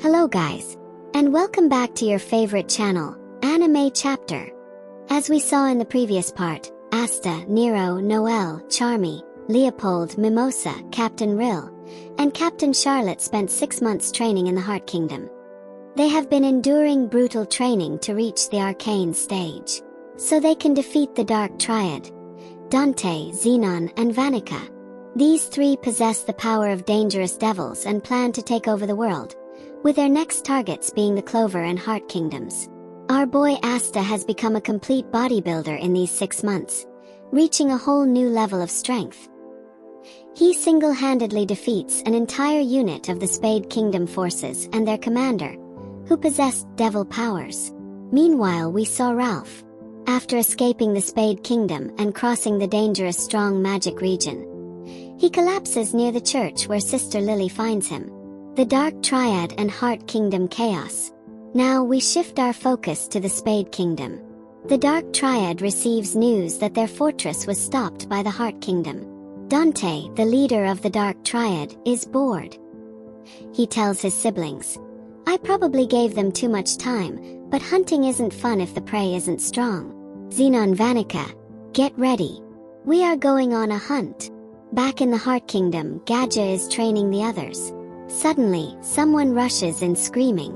Hello guys, and welcome back to your favorite channel, Anime Chapter. As we saw in the previous part, Asta, Nero, Noel, Charmy, Leopold, Mimosa, Captain Rill, and Captain Charlotte spent 6 months training in the Heart Kingdom. They have been enduring brutal training to reach the arcane stage, so they can defeat the Dark Triad, Dante, Xenon, and Vanica. These three possess the power of dangerous devils and plan to take over the world, with their next targets being the Clover and Heart Kingdoms. Our boy Asta has become a complete bodybuilder in these 6 months, reaching a whole new level of strength. He single-handedly defeats an entire unit of the Spade Kingdom forces and their commander, who possessed devil powers. Meanwhile, we saw Ralph. After escaping the Spade Kingdom and crossing the dangerous strong magic region, he collapses near the church where Sister Lily finds him. The Dark Triad and Heart Kingdom chaos. Now we shift our focus to the Spade Kingdom. The Dark Triad receives news that their fortress was stopped by the Heart Kingdom. Dante, the leader of the Dark Triad, is bored. He tells his siblings, "I probably gave them too much time, but hunting isn't fun if the prey isn't strong." Xenon, Vanica, get ready. We are going on a hunt. Back in the Heart Kingdom, Gadja is training the others. Suddenly, someone rushes in screaming.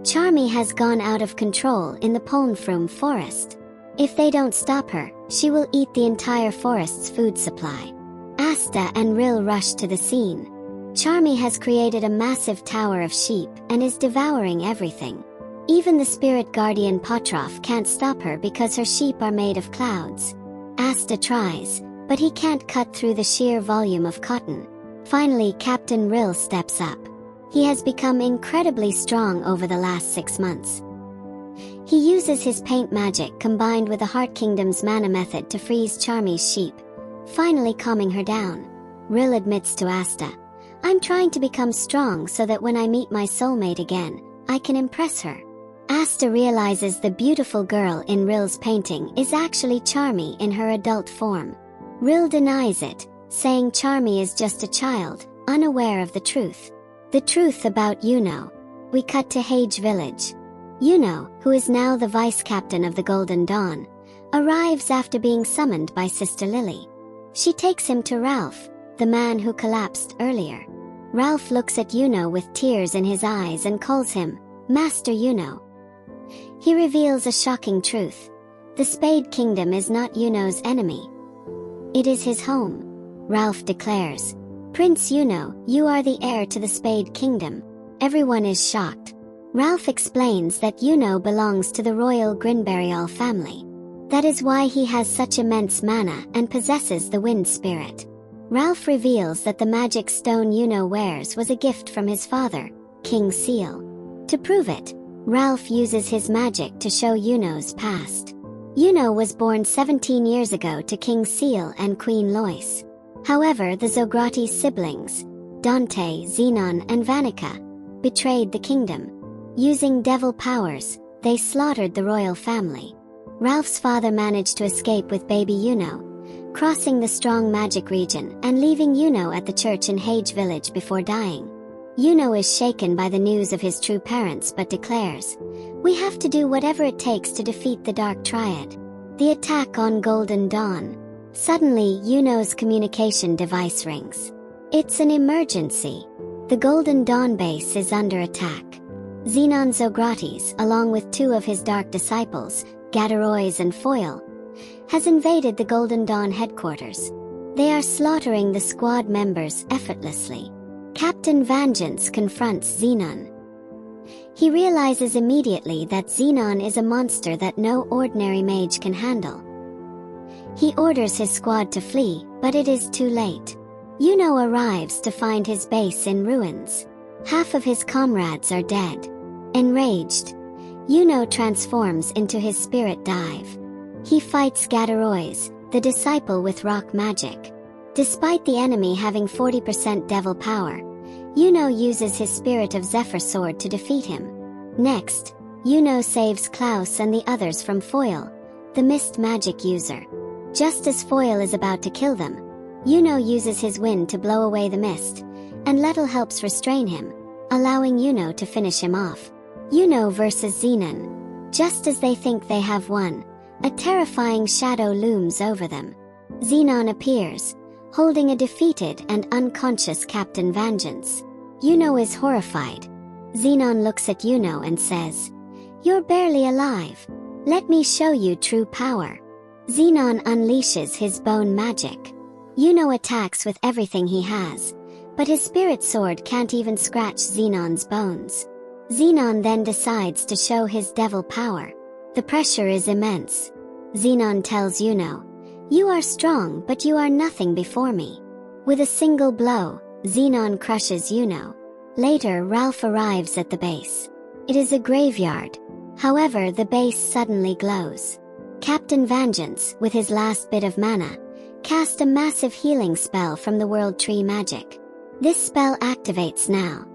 Charmy has gone out of control in the Polnfroom forest. If they don't stop her, she will eat the entire forest's food supply. Asta and Rill rush to the scene. Charmy has created a massive tower of sheep and is devouring everything. Even the spirit guardian Potroff can't stop her because her sheep are made of clouds. Asta tries, but he can't cut through the sheer volume of cotton. Finally, Captain Rill steps up. He has become incredibly strong over the last 6 months. He uses his paint magic combined with the Heart Kingdom's mana method to freeze Charmy's sheep, finally calming her down. Rill admits to Asta, "I'm trying to become strong so that when I meet my soulmate again, I can impress her." Asta realizes the beautiful girl in Rill's painting is actually Charmy in her adult form. Rill denies it, saying Charmy is just a child, unaware of the truth. The truth about Yuno. We cut to Hage Village. Yuno, who is now the vice-captain of the Golden Dawn, arrives after being summoned by Sister Lily. She takes him to Ralph, the man who collapsed earlier. Ralph looks at Yuno with tears in his eyes and calls him Master Yuno. He reveals a shocking truth. The Spade Kingdom is not Yuno's enemy. It is his home. Ralph declares, "Prince Yuno, you are the heir to the Spade Kingdom." Everyone is shocked. Ralph explains that Yuno belongs to the royal Grinberial family. That is why he has such immense mana and possesses the wind spirit. Ralph reveals that the magic stone Yuno wears was a gift from his father, King Seal. To prove it, Ralph uses his magic to show Yuno's past. Yuno was born 17 years ago to King Seal and Queen Lois. However, the Zograti siblings, Dante, Xenon, and Vanica, betrayed the kingdom. Using devil powers, they slaughtered the royal family. Ralph's father managed to escape with baby Yuno, crossing the strong magic region and leaving Yuno at the church in Hage Village before dying. Yuno is shaken by the news of his true parents but declares, "We have to do whatever it takes to defeat the Dark Triad." The attack on Golden Dawn. Suddenly, Yuno's communication device rings. It's an emergency. The Golden Dawn base is under attack. Xenon Zogratis, along with 2 of his dark disciples, Gadarois and Foil, has invaded the Golden Dawn headquarters. They are slaughtering the squad members effortlessly. Captain Vengeance confronts Xenon. He realizes immediately that Xenon is a monster that no ordinary mage can handle. He orders his squad to flee, but it is too late. Yuno arrives to find his base in ruins. Half of his comrades are dead. Enraged, Yuno transforms into his spirit dive. He fights Gadarois, the disciple with rock magic. Despite the enemy having 40% devil power, Yuno uses his Spirit of Zephyr sword to defeat him. Next, Yuno saves Klaus and the others from Foil, the mist magic user. Just as Foil is about to kill them, Yuno uses his wind to blow away the mist, and Lettel helps restrain him, allowing Yuno to finish him off. Yuno versus Xenon. Just as they think they have won, a terrifying shadow looms over them. Xenon appears, holding a defeated and unconscious Captain Vengeance. Yuno is horrified. Xenon looks at Yuno and says, "You're barely alive. Let me show you true power." Xenon unleashes his bone magic. Yuno attacks with everything he has, but his spirit sword can't even scratch Xenon's bones. Xenon then decides to show his devil power. The pressure is immense. Xenon tells Yuno, "You are strong, but you are nothing before me." With a single blow, Xenon crushes Yuno. Later, Ralph arrives at the base. It is a graveyard. However, the base suddenly glows. Captain Vengeance, with his last bit of mana, cast a massive healing spell from the World Tree magic. This spell activates now,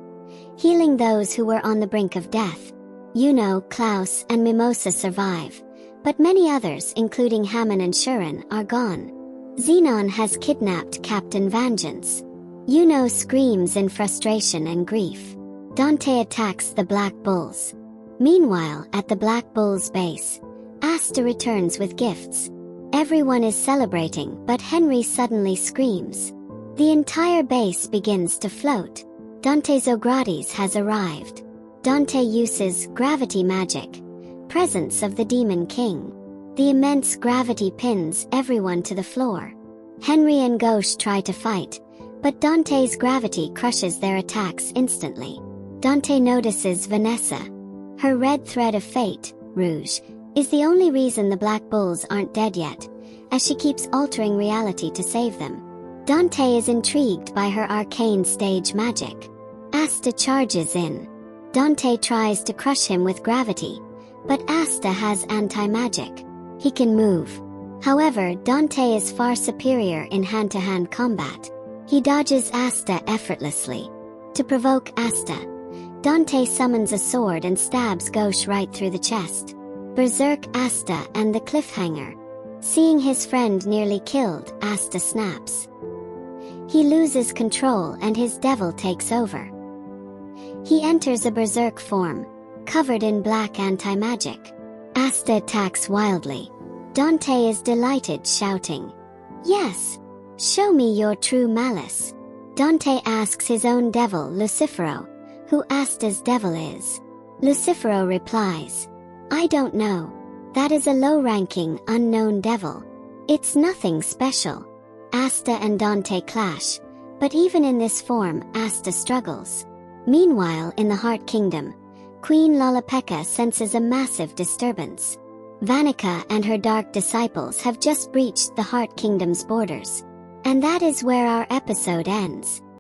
healing those who were on the brink of death. Yuno, Klaus, and Mimosa survive, but many others, including Hammond and Shuren, are gone. Xenon has kidnapped Captain Vengeance. Yuno screams in frustration and grief. Dante attacks the Black Bulls. Meanwhile, at the Black Bull's base, Asta returns with gifts. Everyone is celebrating, but Henry suddenly screams. The entire base begins to float. Dante Zogratis has arrived. Dante uses gravity magic, presence of the Demon King. The immense gravity pins everyone to the floor. Henry and Gauche try to fight, but Dante's gravity crushes their attacks instantly. Dante notices Vanessa. Her red thread of fate, Rouge, is the only reason the Black Bulls aren't dead yet, as she keeps altering reality to save them. Dante is intrigued by her arcane stage magic. Asta charges in. Dante tries to crush him with gravity, but Asta has anti-magic. He can move. However, Dante is far superior in hand-to-hand combat. He dodges Asta effortlessly. To provoke Asta, Dante summons a sword and stabs Gauche right through the chest. Berserk Asta and the cliffhanger. Seeing his friend nearly killed, Asta snaps. He loses control and his devil takes over. He enters a berserk form, covered in black anti-magic. Asta attacks wildly. Dante is delighted, shouting, "Yes! Show me your true malice." Dante asks his own devil, Lucifero, who Asta's devil is. Lucifero replies, "I don't know. That is a low-ranking, unknown devil. It's nothing special." Asta and Dante clash, but even in this form, Asta struggles. Meanwhile, in the Heart Kingdom, Queen Lalapeka senses a massive disturbance. Vanica and her dark disciples have just breached the Heart Kingdom's borders. And that is where our episode ends.